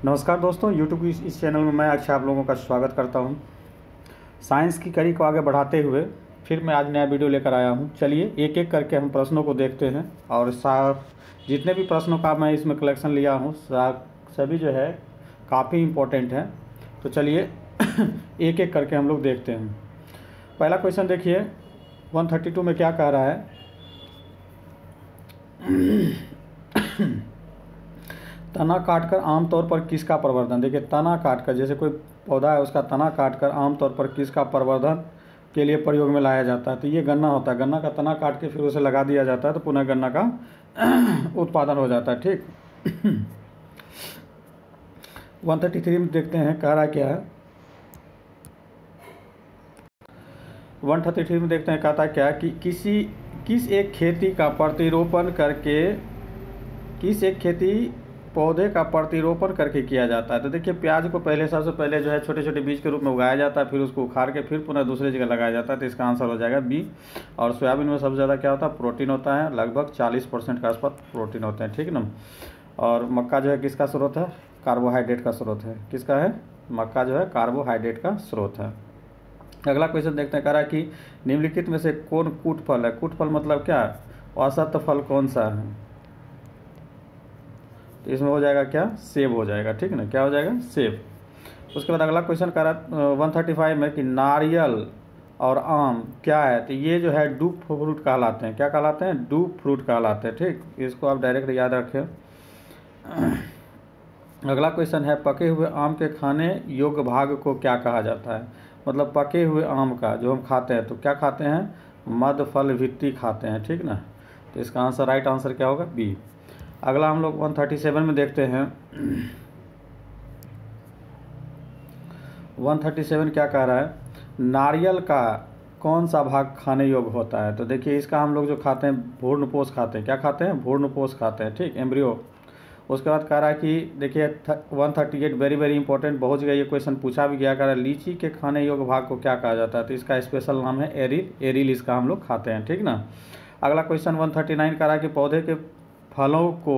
नमस्कार दोस्तों, यूट्यूब की इस चैनल में मैं अक्षय आप लोगों का स्वागत करता हूं। साइंस की कड़ी को आगे बढ़ाते हुए फिर मैं आज नया वीडियो लेकर आया हूं। चलिए एक एक करके हम प्रश्नों को देखते हैं और जितने भी प्रश्नों का मैं इसमें कलेक्शन लिया हूं सभी जो है काफ़ी इम्पोर्टेंट हैं। तो चलिए एक एक करके हम लोग देखते हैं। पहला क्वेश्चन देखिए, 132 में क्या कह रहा है। तना काटकर आमतौर पर किसका प्रवर्धन, देखिए तना काटकर, जैसे कोई पौधा है उसका तना काटकर आमतौर पर किसका प्रवर्धन के लिए प्रयोग में लाया जाता है। तो ये गन्ना होता है, गन्ना का तना काट के फिर उसे लगा दिया जाता है तो पुनः गन्ना का उत्पादन हो जाता है। ठीक 133 में देखते हैं कह रहा क्या है। 133 में देखते हैं कहता है क्या कि किस एक खेती का प्रतिरोपण करके, किस एक खेती पौधे का प्रतिरोपण करके किया जाता है। तो देखिए प्याज को सबसे पहले जो है छोटे छोटे बीज के रूप में उगाया जाता है, फिर उसको उखाड़ के फिर पुनः दूसरी जगह लगाया जाता है। तो इसका आंसर हो जाएगा बी। और सोयाबीन में सबसे ज़्यादा क्या होता है, प्रोटीन होता है, लगभग 40% के आसपास प्रोटीन होते हैं। ठीक ना। और मक्का जो है किसका स्रोत है, कार्बोहाइड्रेट का स्रोत है। किसका है, मक्का जो है कार्बोहाइड्रेट का स्रोत है। अगला क्वेश्चन देखते हैं, कह रहा है कि निम्नलिखित में से कौन कूट फल है। कूट फल मतलब क्या, औसत फल कौन सा है। तो इसमें हो जाएगा क्या, सेब हो जाएगा। ठीक ना, क्या हो जाएगा, सेब। उसके बाद अगला क्वेश्चन कह रहा 135 में कि नारियल और आम क्या है। तो ये जो है डूब फ्रूट कहलाते हैं। क्या कहलाते हैं, डूब फ्रूट कहलाते हैं। ठीक, इसको आप डायरेक्ट याद रखें। अगला क्वेश्चन है, पके हुए आम के खाने योग्य भाग को क्या कहा जाता है। मतलब पके हुए आम का जो हम खाते हैं तो क्या खाते हैं, मध्य फल भित्ति खाते हैं। ठीक ना। तो इसका आंसर, राइट आंसर क्या होगा, बी। अगला हम लोग 137 में देखते हैं। 137 क्या कह रहा है, नारियल का कौन सा भाग खाने योग्य होता है। तो देखिए इसका हम लोग जो खाते हैं भ्रूणपोष खाते हैं। क्या खाते हैं, भ्रूणपोष खाते हैं। ठीक, एम्ब्रियो। उसके बाद कह रहा है कि देखिए 138 वेरी वेरी इंपॉर्टेंट, बहुत जगह ये क्वेश्चन पूछा भी गया। कह रहा है लीची के खाने योग्य भाग को क्या कहा जाता है। तो इसका स्पेशल नाम है एरिल। एरिल इसका हम लोग खाते हैं। ठीक ना। अगला क्वेश्चन 139 कह रहा है कि पौधे के फलों को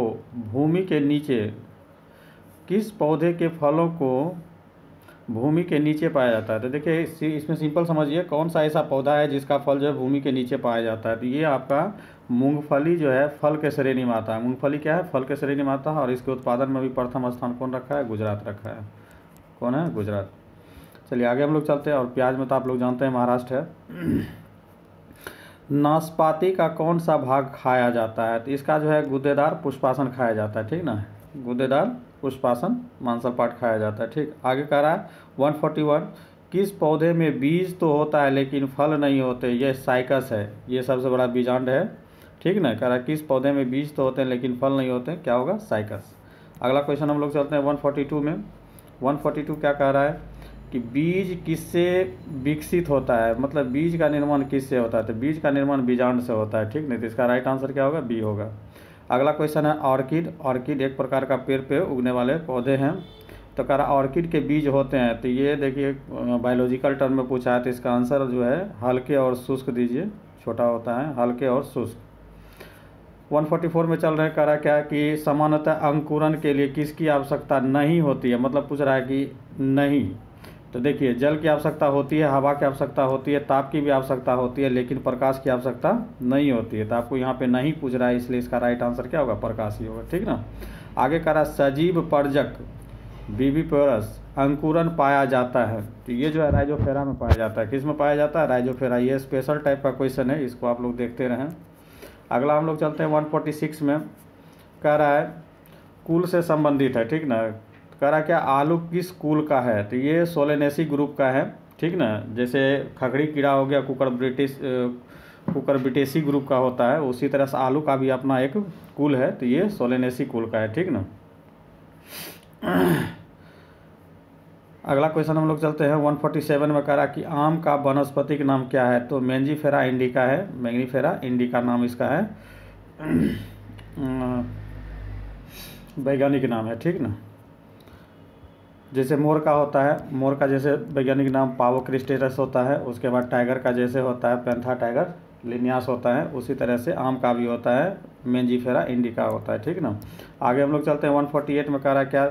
भूमि के नीचे, किस पौधे के फलों को भूमि के नीचे पाया जाता है। तो देखिए इसमें सिंपल समझिए, कौन सा ऐसा पौधा है जिसका फल जो है भूमि के नीचे पाया जाता है। तो ये आपका मूंगफली जो है फल के श्रेणी में आता है। मूंगफली क्या है, फल के श्रेणी में आता है। और इसके उत्पादन में भी प्रथम स्थान कौन रखा है, गुजरात रखा है। कौन है, गुजरात। चलिए आगे हम लोग चलते हैं। और प्याज में तो आप लोग जानते हैं महाराष्ट्र है। नाशपाती का कौन सा भाग खाया जाता है। तो इसका जो है गुद्देदार पुष्पासन खाया जाता है। ठीक ना, गुद्देदार पुष्पासन मांसल पार्ट खाया जाता है। ठीक, आगे कह रहा है 141, किस पौधे में बीज तो होता है लेकिन फल नहीं होते। यह साइकस है, ये सबसे बड़ा बीजांड है। ठीक ना, कह रहा है किस पौधे में बीज तो होते हैं लेकिन फल नहीं होते, क्या होगा, साइकस। अगला क्वेश्चन हम लोग चलते हैं 142 में। 142 क्या कह रहा है कि बीज किससे विकसित होता है। मतलब बीज का निर्माण किससे होता है। तो बीज का निर्माण बीजांड से होता है। ठीक नहीं, तो इसका राइट आंसर क्या होगा, बी होगा। अगला क्वेश्चन है ऑर्किड। ऑर्किड एक प्रकार का पेड़ पे उगने वाले पौधे हैं। तो कह रहा ऑर्किड के बीज होते हैं। तो ये देखिए बायोलॉजिकल टर्म में पूछा है। तो इसका आंसर जो है हल्के और शुष्क दीजिए, छोटा होता है, हल्के और शुष्क। 144 में चल रहे हैं, कह रहा क्या है कि सामान्यतः अंकुरन के लिए किसकी आवश्यकता नहीं होती है। मतलब पूछ रहा है कि नहीं। तो देखिए जल की आवश्यकता होती है, हवा की आवश्यकता होती है, ताप की भी आवश्यकता होती है, लेकिन प्रकाश की आवश्यकता नहीं होती है। तो आपको यहाँ पे नहीं पूछ रहा है, इसलिए इसका राइट आंसर क्या होगा, प्रकाश ही होगा। ठीक ना। आगे कह रहा सजीव पर्जक विविपेरस अंकुरन पाया जाता है। तो ये जो है राइजोफेरा में पाया जाता है। किस में पाया जाता है, राइजोफेरा। ये स्पेशल टाइप का क्वेश्चन है, इसको आप लोग देखते रहें। अगला हम लोग चलते हैं 146 में। कह रहा है कुल से संबंधित है। ठीक ना, कह रहा क्या आलू किस कुल का है। तो ये सोलेनेसी ग्रुप का है। ठीक ना, जैसे खखड़ी कीड़ा हो गया कुकरबिटेसी ग्रुप का होता है, उसी तरह से आलू का भी अपना एक कुल है। तो ये सोलेनेसी कुल का है। ठीक ना। अगला क्वेश्चन हम लोग चलते हैं 147 में। कह रहा कि आम का वनस्पतिक नाम क्या है। तो मैंजीफेरा इंडिका है, मैंगनीफेरा इंडिका नाम इसका है, वैज्ञानिक नाम है। ठीक ना। जैसे मोर का होता है, मोर का जैसे वैज्ञानिक नाम पावोक्रिस्टेटस होता है। उसके बाद टाइगर का जैसे होता है पैंथा टाइगर लिनियास होता है, उसी तरह से आम का भी होता है, मैंजीफेरा इंडिका होता है। ठीक ना। आगे हम लोग चलते हैं 148 में। कह रहा क्या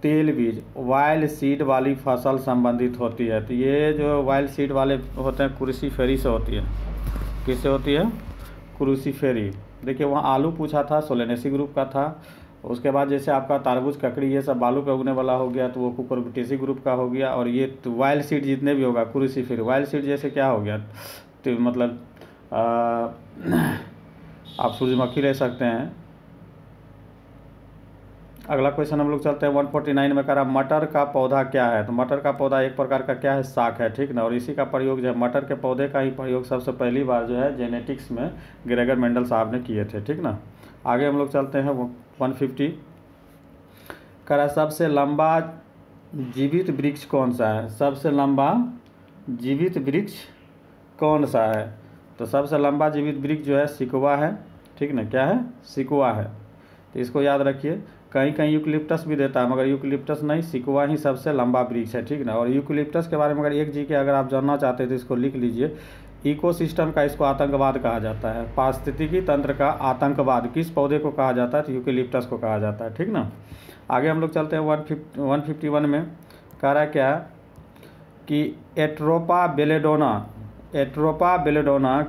तेल बीज वाइल्ड सीड वाली फसल संबंधित होती है। तो ये जो वाइल्ड सीड वाले होते हैं क्रूसीफेरी से होती है। किससे होती है? क्रूसीफेरी। देखिए वहाँ आलू पूछा था, सोलेनेसी ग्रुप का था। उसके बाद जैसे आपका तारबूज, ककड़ी, ये सब बालू पे उगने वाला हो गया तो वो कुकुरबिटेसी ग्रुप का हो गया। और ये तो वाइल्ड सीड जितने भी होगा क्रूसीफेरी, वाइल्ड सीड जैसे क्या हो गया, तो मतलब आप सूरजमुखी ले सकते हैं। अगला क्वेश्चन हम लोग चलते हैं 149 में। करा मटर का पौधा क्या है? तो मटर का पौधा एक प्रकार का क्या है? शाक है, ठीक ना। और इसी का प्रयोग जो है, मटर के पौधे का ही प्रयोग सबसे पहली बार जो है जेनेटिक्स में ग्रेगर मेंडल साहब ने किए थे, ठीक ना। आगे हम लोग चलते हैं 150। करा सबसे लंबा जीवित वृक्ष कौन सा है? सबसे लंबा जीवित वृक्ष कौन सा है? तो सबसे लंबा जीवित वृक्ष जो है सिकुआ है, ठीक ना। क्या है? सिकुआ है। तो इसको याद रखिए। कहीं कहीं यूकलिप्टस भी देता है, मगर यूकलिप्टस नहीं, सिकुआ ही सबसे लंबा वृक्ष है, ठीक ना। और यूकलिप्टस के बारे में अगर एक जी के अगर आप जानना चाहते हैं तो इसको लिख लीजिए। इकोसिस्टम का इसको आतंकवाद कहा जाता है। पारिस्थितिकी तंत्र का आतंकवाद किस पौधे को कहा जाता है? तो यूकलिप्टस को कहा जाता है, ठीक ना। आगे हम लोग चलते हैं 151 में। कह रहा है क्या कि एट्रोपा बेलेडोना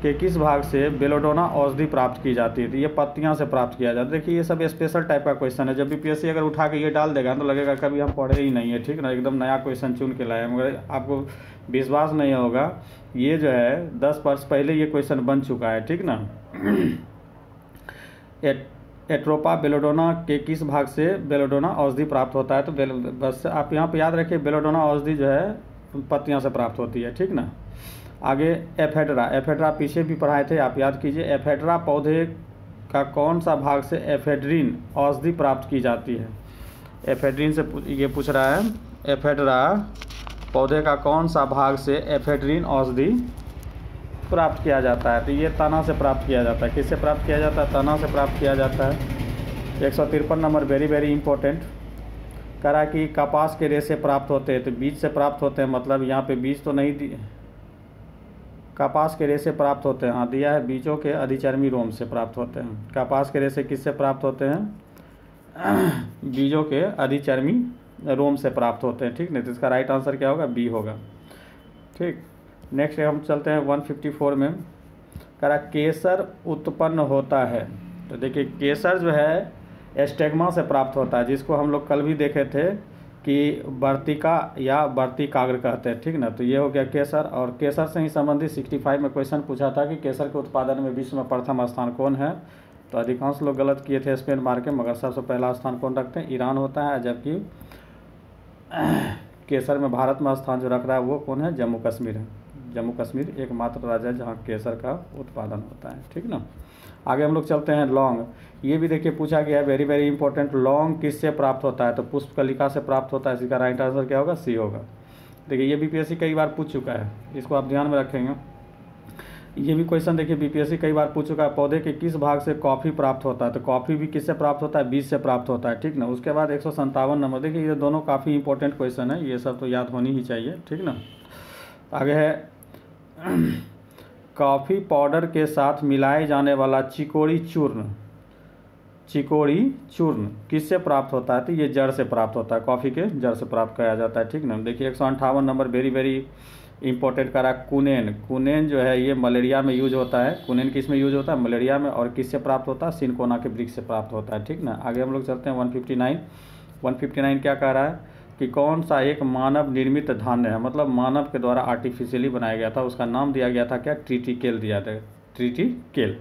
किस भाग से बेलेडोना औषधि प्राप्त की जाती है? तो ये पत्तियां से प्राप्त किया जाता है। देखिए ये सब स्पेशल टाइप का क्वेश्चन है। जब भी पीएससी अगर उठा के ये डाल देगा तो लगेगा कभी हम पढ़े ही नहीं है, ठीक ना। एकदम नया क्वेश्चन चुन के लाए, मगर आपको विश्वास नहीं होगा, ये जो है 10 वर्ष पहले ये क्वेश्चन बन चुका है, ठीक ना। एट्रोपा बेलेडोना के किस भाग से बेलेडोना औषधि प्राप्त होता है? तो बस आप यहाँ पे याद रखिए, बेलेडोना औषधि जो है पत्तियां से प्राप्त होती है, ठीक ना। आगे एफेड्रा पीछे भी पढ़ाए थे, आप याद कीजिए। एफेड्रा पौधे का कौन सा भाग से एफेड्रीन औषधि प्राप्त की जाती है? एफेड्रीन से ये पूछ रहा है, एफेड्रा पौधे का कौन सा भाग से एफेड्रीन औषधि प्राप्त किया जाता है? तो ये तना से प्राप्त किया जाता है। किससे प्राप्त किया जाता है? तना से प्राप्त किया जाता है। 153 नंबर वेरी वेरी इंपॉर्टेंट। करा कि कपास के रेशे प्राप्त होते हैं, तो बीज से प्राप्त होते हैं, मतलब यहाँ पे बीज तो नहीं दिए। कपास के रेशे प्राप्त होते हैं, हाँ दिया है, बीजों के अधिचर्मी रोम से प्राप्त होते हैं। कपास के रेशे किससे प्राप्त होते हैं? बीजों के अधिचर्मी रोम से प्राप्त होते हैं, ठीक नहीं। तो इसका राइट आंसर क्या होगा? बी होगा, ठीक। नेक्स्ट हम चलते हैं 154 में। करा केसर उत्पन्न होता है। तो देखिए केसर जो है एस्टेग्मा से प्राप्त होता है, जिसको हम लोग कल भी देखे थे कि वर्तिका या वर्तिकाग्र कहते हैं, ठीक ना। तो ये हो गया केसर। और केसर से ही संबंधित 65 में क्वेश्चन पूछा था कि केसर के उत्पादन में विश्व में प्रथम स्थान कौन है? तो अधिकांश लोग गलत किए थे, स्पेन मार के, मगर सबसे पहला स्थान कौन रखते हैं? ईरान होता है। जबकि केसर में भारत में स्थान जो रख रहा है वो कौन है? जम्मू कश्मीर है। जम्मू कश्मीर एकमात्र राज्य है जहाँ केसर का उत्पादन होता है, ठीक ना। आगे हम लोग चलते हैं लौंग। ये भी देखिए पूछा गया है, वेरी वेरी इंपॉर्टेंट। लौंग किससे प्राप्त होता है? तो पुष्पकलिका से प्राप्त होता है। इसका राइट आंसर क्या होगा? सी होगा। देखिए ये बीपीएससी कई बार पूछ चुका है, इसको आप ध्यान में रखेंगे। ये भी क्वेश्चन देखिए बीपीएससी कई बार पूछ चुका है, पौधे के किस भाग से कॉफ़ी प्राप्त होता है? तो कॉफ़ी भी किससे प्राप्त होता है? बीज से प्राप्त होता है, ठीक ना। उसके बाद 157 नंबर। देखिए ये दोनों काफ़ी इंपॉर्टेंट क्वेश्चन है, ये सब तो याद होनी ही चाहिए, ठीक ना। आगे है कॉफ़ी पाउडर के साथ मिलाए जाने वाला चिकोड़ी चूर्ण किससे प्राप्त होता है? तो ये जड़ से प्राप्त होता है, कॉफ़ी के जड़ से प्राप्त किया जाता है, ठीक ना। देखिए 158 नंबर वेरी वेरी इंपॉर्टेंट करा कुनेन जो है ये मलेरिया में यूज होता है। कुनेन किस में यूज होता है? मलेरिया में। और किससे प्राप्त होता है? सिनकोना के वृक्ष से प्राप्त होता है, ठीक ना। आगे हम लोग चलते हैं 159 क्या कह रहा है कि कौन सा एक मानव निर्मित धान्य है, मतलब मानव के द्वारा आर्टिफिशियली बनाया गया था, उसका नाम दिया गया था क्या? ट्रिटिकेल दिया था, ट्रिटिकेल।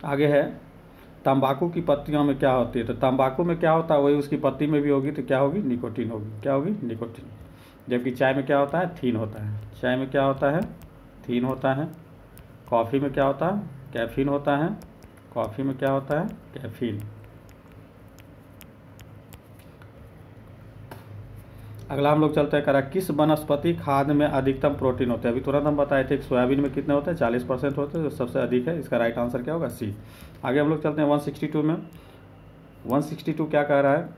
आगे है तंबाकू की पत्तियों में क्या होती है? तो तंबाकू में क्या होता है वही उसकी पत्ती में भी होगी, तो क्या होगी? निकोटीन होगी। क्या होगी? निकोटीन। जबकि चाय में क्या होता है? थीन होता है। चाय में क्या होता है? थीन होता है। कॉफ़ी में क्या होता है? कैफीन होता है। कॉफ़ी में क्या होता है? कैफीन। अगला हम लोग चलते हैं करा किस वनस्पति खाद्य में अधिकतम प्रोटीन होते हैं? अभी तुरंत हम बताए थे कि सोयाबीन में कितने होते हैं? 40% होते हैं, जो सबसे अधिक है। इसका राइट आंसर क्या होगा? सी। आगे हम लोग चलते हैं 162 में। 162 क्या कह रहा है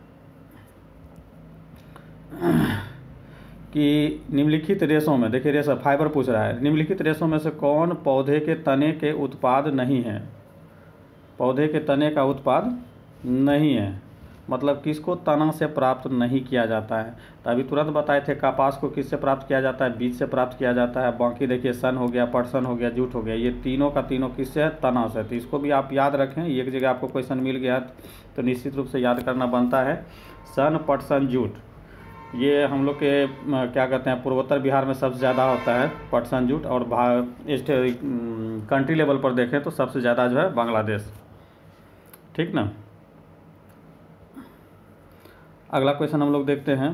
कि निम्नलिखित रेशों में, देखिए रेशा फाइबर पूछ रहा है, निम्नलिखित रेशों में से कौन पौधे के तने के उत्पाद नहीं है? पौधे के तने का उत्पाद नहीं है, मतलब किसको तना से प्राप्त नहीं किया जाता है। तो अभी तुरंत बताए थे कपास को किससे प्राप्त किया जाता है, बीज से प्राप्त किया जाता है। बाकी देखिए सन हो गया, पटसन हो गया, जूट हो गया, ये तीनों का तीनों किससे है, तना से। तो इसको भी आप याद रखें, एक जगह आपको क्वेश्चन मिल गया तो निश्चित रूप से याद करना बनता है। सन, पटसन, जूट, ये हम लोग के क्या कहते हैं पूर्वोत्तर बिहार में सबसे ज़्यादा होता है पटसन जूट, और कंट्री लेवल पर देखें तो सबसे ज़्यादा जो है बांग्लादेश, ठीक ना। अगला क्वेश्चन हम लोग देखते हैं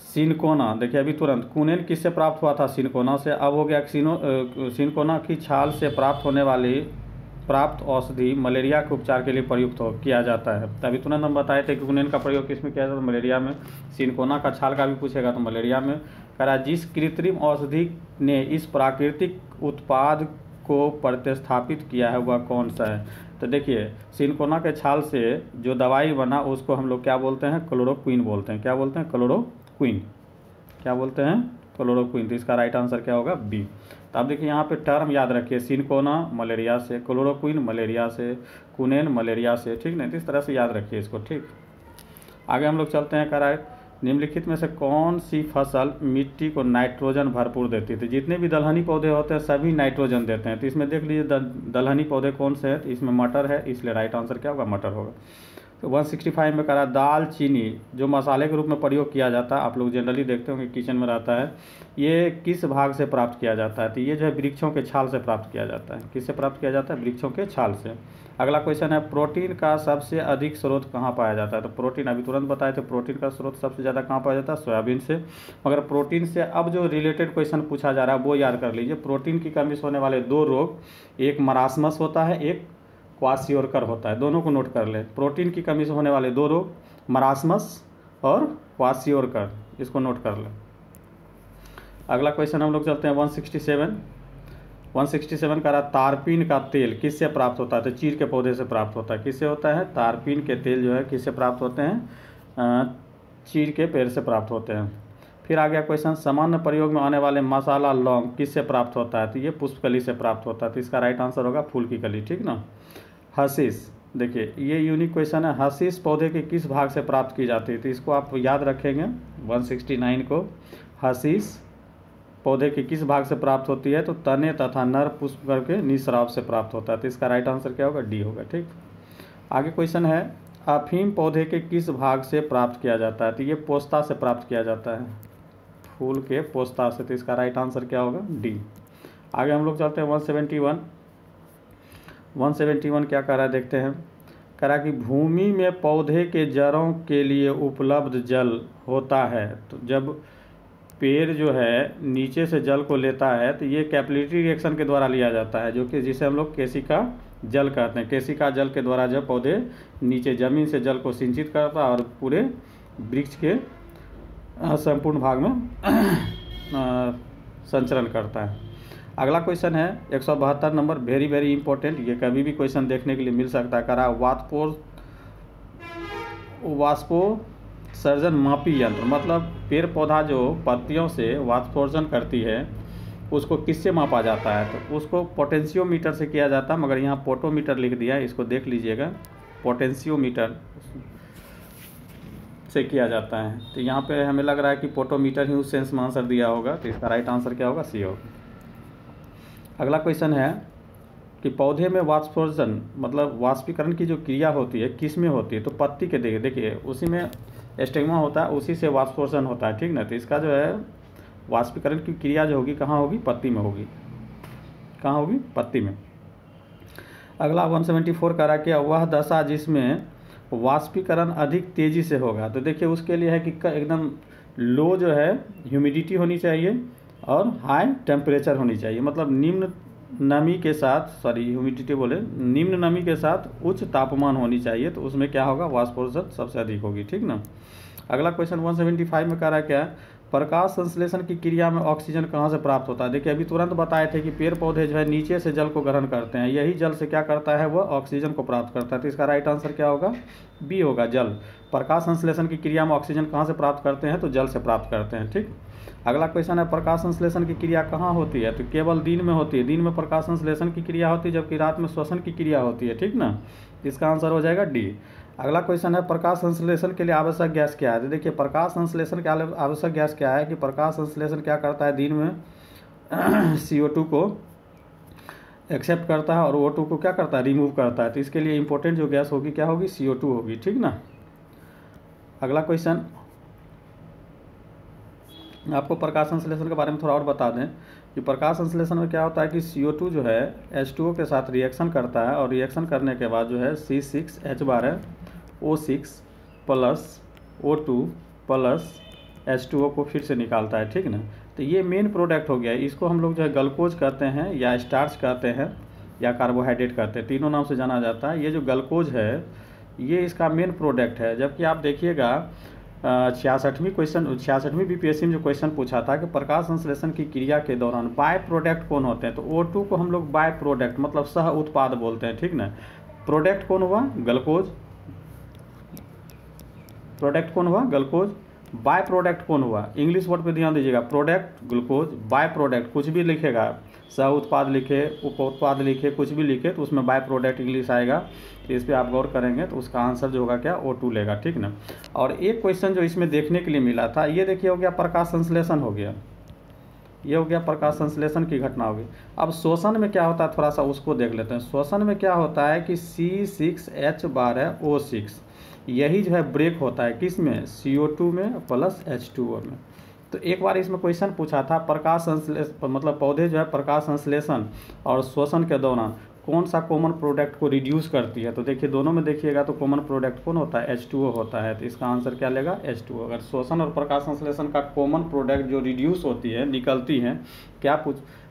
सिनकोना। देखिए अभी तुरंत कुनेन किससे प्राप्त हुआ था, सिनकोना से। अब हो गया सिनकोना की छाल से प्राप्त होने वाली औषधि मलेरिया के उपचार के लिए प्रयुक्त किया जाता है। तभी तुरंत हम बताए थे कि कुनेन का प्रयोग किस में किया जाता है, मलेरिया में। सिनकोना का छाल का भी पूछेगा तो मलेरिया में। करा जिस कृत्रिम औषधि ने इस प्राकृतिक उत्पाद को प्रतिस्थापित किया है वह कौन सा है। तो देखिए सिनकोना के छाल से जो दवाई बना उसको हम लोग क्या बोलते हैं, क्लोरोक्विन बोलते हैं। क्या बोलते हैं, क्लोरोक्विन। क्या बोलते हैं, क्लोरोक्विन। तो इसका राइट आंसर क्या होगा, बी। तो आप देखिए यहाँ पे टर्म याद रखिए, सिनकोना मलेरिया से, क्लोरोक्विन मलेरिया से, कुनेन मलेरिया से, ठीक ना। तो इस तरह से याद रखिए इसको, ठीक। आगे हम लोग चलते हैं। करा निम्नलिखित में से कौन सी फसल मिट्टी को नाइट्रोजन भरपूर देती थी। जितने भी दलहनी पौधे होते हैं सभी नाइट्रोजन देते हैं। तो इसमें देख लीजिए दलहनी पौधे कौन से हैं, तो इसमें मटर है, इसलिए राइट आंसर क्या होगा, मटर होगा। तो 165 में करा दाल चीनी जो मसाले के रूप में प्रयोग किया जाता है, आप लोग जनरली देखते होंगे किचन में रहता है, ये किस भाग से प्राप्त किया जाता है। तो ये जो है वृक्षों के छाल से प्राप्त किया जाता है। किससे प्राप्त किया जाता है, वृक्षों के छाल से। अगला क्वेश्चन है प्रोटीन का सबसे अधिक स्रोत कहाँ पाया जाता है। तो प्रोटीन अभी तुरंत बताए थे, प्रोटीन का स्रोत सबसे ज़्यादा कहाँ पाया जाता है, सोयाबीन से। मगर प्रोटीन से अब जो रिलेटेड क्वेश्चन पूछा जा रहा है वो याद कर लीजिए। प्रोटीन की कमी से होने वाले दो रोग, एक मरासमस होता है, एक क्वाशियोरकर होता है। दोनों को नोट कर ले। प्रोटीन की कमी से होने वाले दो रोग, मरासमस और क्वाशियोरकर, इसको नोट कर ले। अगला क्वेश्चन हम लोग चलते हैं 167 का रहा तारपीन का तेल किससे प्राप्त होता है। तो चीड़ के पौधे से प्राप्त होता है। किससे होता है, तारपीन के तेल जो है किससे प्राप्त होते हैं, चीड़ के पेड़ से प्राप्त होते हैं। फिर आ गया क्वेश्चन सामान्य प्रयोग में आने वाले मसाला लौंग किससे प्राप्त होता है। तो ये पुष्पकली से प्राप्त होता है। तो इसका राइट आंसर होगा फूल की कली, ठीक ना। हशीश, देखिए ये यूनिक क्वेश्चन है, हशीश पौधे के किस भाग से प्राप्त की जाती है। तो इसको आप याद रखेंगे 169 को। हशीश पौधे के किस भाग से प्राप्त होती है, तो तने तथा नर पुष्प करके निस्राव से प्राप्त होता है। तो इसका राइट आंसर क्या होगा, डी होगा, ठीक। आगे क्वेश्चन है अफीम पौधे के किस भाग से प्राप्त किया जाता है। तो ये पोस्ता से प्राप्त किया जाता है, फूल के पोस्ता से। तो इसका राइट आंसर क्या होगा, डी। आगे हम लोग चलते हैं 171 क्या कह रहा है देखते हैं। कह रहा कि भूमि में पौधे के जड़ों के लिए उपलब्ध जल होता है। तो जब पेड़ जो है नीचे से जल को लेता है तो ये कैपिलरी रिएक्शन के द्वारा लिया जाता है, जो कि जिसे हम लोग केशिका जल कहते हैं। केशिका जल के द्वारा जब पौधे नीचे जमीन से जल को सिंचित करता है और पूरे वृक्ष के संपूर्ण भाग में संचरण करता है। अगला क्वेश्चन है 172 नंबर, वेरी वेरी इंपॉर्टेंट, ये कभी भी क्वेश्चन देखने के लिए मिल सकता है। करा वाष्पोत्सर्जन मापी यंत्र, मतलब पेड़ पौधा जो पत्तियों से वाष्पोत्सर्जन करती है उसको किससे मापा जाता है। तो उसको पोटेंशियोमीटर से किया जाता है, मगर यहाँ पोटोमीटर लिख दिया है, इसको देख लीजिएगा। पोटेंशियोमीटर से किया जाता है। तो यहाँ पे हमें लग रहा है कि पोटोमीटर ही उस सेंस में आंसर दिया होगा। तो इसका राइट आंसर क्या होगा, सी होगा। अगला क्वेश्चन है कि पौधे में वाष्पोत्सर्जन मतलब वाष्पीकरण की जो क्रिया होती है किस में होती है। तो पत्ती के देखिए उसी में स्टिग्मा होता है, उसी से वाष्पोत्सर्जन होता है, ठीक ना। तो इसका जो है वाष्पीकरण की क्रिया जो होगी कहाँ होगी, पत्ती में होगी। कहाँ होगी, पत्ती में। अगला 174 करा कि वह दशा जिसमें वाष्पीकरण अधिक तेजी से होगा। तो देखिए उसके लिए है कि एकदम लो जो है ह्यूमिडिटी होनी चाहिए और हाई टेम्परेचर होनी चाहिए, मतलब निम्न नमी के साथ ह्यूमिडिटी बोले, निम्न नमी के साथ उच्च तापमान होनी चाहिए। तो उसमें क्या होगा, वाष्पोत्सर्जन सबसे अधिक होगी, ठीक ना। अगला क्वेश्चन 175 में कह रहा है क्या, प्रकाश संश्लेषण की क्रिया में ऑक्सीजन कहाँ से प्राप्त होता है? देखिए अभी तुरंत बताए थे कि पेड़ पौधे जो है नीचे से जल को ग्रहण करते हैं, यही जल से क्या करता है, वह ऑक्सीजन को प्राप्त करता है। तो इसका राइट आंसर क्या होगा? बी होगा, जल। प्रकाश संश्लेषण की क्रिया में ऑक्सीजन कहाँ से प्राप्त करते हैं? तो जल से प्राप्त करते हैं। ठीक। अगला क्वेश्चन है, प्रकाश संश्लेषण की क्रिया कहाँ होती है? तो केवल दिन में होती है। दिन में प्रकाश संश्लेषण की क्रिया होती है, जबकि रात में श्वसन की क्रिया होती है। ठीक ना, इसका आंसर हो जाएगा डी। अगला क्वेश्चन है, प्रकाश संश्लेषण के लिए आवश्यक गैस क्या है? तो देखिए प्रकाश संश्लेषण के लिए आवश्यक गैस क्या है कि प्रकाश संश्लेषण क्या करता है, दिन में CO2 को एक्सेप्ट करता है और O2 को क्या करता है, रिमूव करता है। तो इसके लिए इंपॉर्टेंट जो गैस होगी क्या होगी? CO2 होगी। ठीक ना। अगला क्वेश्चन, आपको प्रकाश संश्लेषण के बारे में थोड़ा और बता दें कि प्रकाश संश्लेषण में क्या होता है कि CO2 जो है H2O के साथ रिएक्शन करता है और रिएक्शन करने के बाद जो है C6H12O6 plus O2 plus H2O को फिर से निकालता है। ठीक ना। तो ये मेन प्रोडक्ट हो गया। इसको हम लोग जो है ग्लूकोज कहते हैं या स्टार्च कहते हैं या कार्बोहाइड्रेट कहते हैं, तीनों नाम से जाना जाता है। ये जो ग्लूकोज है ये इसका मेन प्रोडक्ट है। जबकि आप देखिएगा 66वीं BPSC में जो क्वेश्चन पूछा था कि प्रकाश संश्लेषण की क्रिया के दौरान बाय प्रोडक्ट कौन होते हैं, तो O2 को हम लोग बाय प्रोडक्ट मतलब सह उत्पाद बोलते हैं। ठीक ना। प्रोडक्ट कौन हुआ? ग्लूकोज। प्रोडक्ट कौन हुआ? ग्लूकोज। बाय प्रोडक्ट कौन हुआ? इंग्लिश वर्ड पे ध्यान दीजिएगा, प्रोडक्ट ग्लूकोज, बाय प्रोडक्ट कुछ भी लिखेगा, सह उत्पाद लिखे, उप उत्पाद लिखे, कुछ भी लिखे तो उसमें बाय प्रोडक्ट इंग्लिश आएगा। तो इस पर आप गौर करेंगे तो उसका आंसर जो होगा क्या? O2 लेगा। ठीक ना। और एक क्वेश्चन जो इसमें देखने के लिए मिला था, ये देखिए हो गया प्रकाश संश्लेषण हो गया, ये हो गया प्रकाश संश्लेषण की घटना होगी। अब श्वसन में क्या होता है थोड़ा सा उसको देख लेते हैं। श्वसन में क्या होता है कि C6H12O6 यही जो है ब्रेक होता है किस में? CO2 में प्लस H2O में। तो एक बार इसमें क्वेश्चन पूछा था प्रकाश संश्लेषण मतलब पौधे जो है प्रकाश संश्लेषण और श्वसन के दौरान कौन सा कॉमन प्रोडक्ट को रिड्यूस करती है? तो देखिए दोनों में देखिएगा तो कॉमन प्रोडक्ट कौन होता है? H2O होता है। तो इसका आंसर क्या लेगा? H2O। अगर श्वसन और प्रकाश संश्लेषण का कॉमन प्रोडक्ट जो रिड्यूस होती है, निकलती है, क्या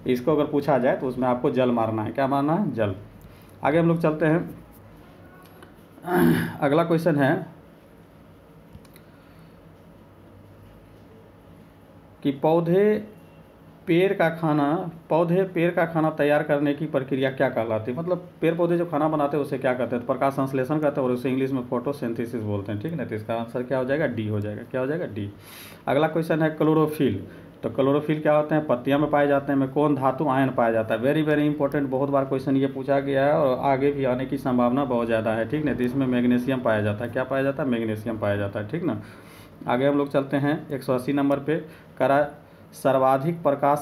इसको अगर पूछा जाए तो उसमें आपको जल मारना है। क्या मारना है? जल। आगे हम लोग चलते हैं। अगला क्वेश्चन है कि पौधे पेड़ का खाना तैयार करने की प्रक्रिया क्या कहलाती है? मतलब पेड़ पौधे जो खाना बनाते हैं उसे क्या कहते हैं? तो प्रकाश संश्लेषण कहते हैं और उसे इंग्लिश में फोटोसिंथेसिस बोलते हैं। ठीक है ना। तो इसका आंसर क्या हो जाएगा? डी हो जाएगा। क्या हो जाएगा? डी। अगला क्वेश्चन है क्लोरोफिल। तो क्लोरोफिल क्या होते हैं? पत्तियां में पाए जाते हैं। में कौन धातु आयन पाया जाता है? वेरी वेरी इंपॉर्टेंट, बहुत बार क्वेश्चन ये पूछा गया है और आगे भी आने की संभावना बहुत ज़्यादा है। ठीक ना। तो इसमें मैग्नीशियम पाया जाता है। क्या पाया जाता है? मैग्नीशियम पाया जाता है। ठीक ना। आगे हम लोग चलते हैं 180 नंबर पे। सर्वाधिक प्रकाश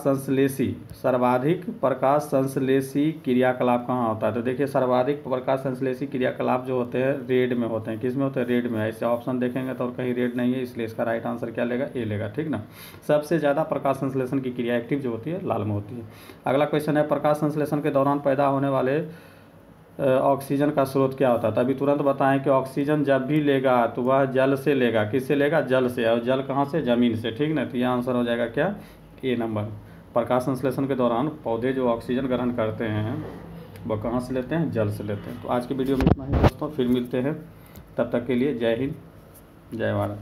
संश्लेषी क्रियाकलाप कहाँ होता है? तो देखिए सर्वाधिक प्रकाश संश्लेषी क्रियाकलाप जो होते हैं रेड में होते हैं। किस में होते हैं? रेड में है। इससे ऑप्शन देखेंगे तो और कहीं रेड नहीं है, इसलिए इसका राइट आंसर क्या लेगा? ए लेगा। ठीक ना। सबसे ज़्यादा प्रकाश संश्लेषण की क्रिया एक्टिव जो होती है लाल में होती है। अगला क्वेश्चन है, प्रकाश संश्लेषण के दौरान पैदा होने वाले ऑक्सीजन का स्रोत क्या होता है? तो अभी तुरंत बताएं कि ऑक्सीजन जब भी लेगा तो वह जल से लेगा। किससे लेगा? जल से। और जल कहाँ से? जमीन से। ठीक ना। तो यह आंसर हो जाएगा क्या? ए नंबर। प्रकाश संश्लेषण के दौरान पौधे जो ऑक्सीजन ग्रहण करते हैं वह कहाँ से लेते हैं? जल से लेते हैं। तो आज की वीडियो में इतना ही दोस्तों, फिर मिलते हैं। तब तक के लिए जय हिंद, जय भारत।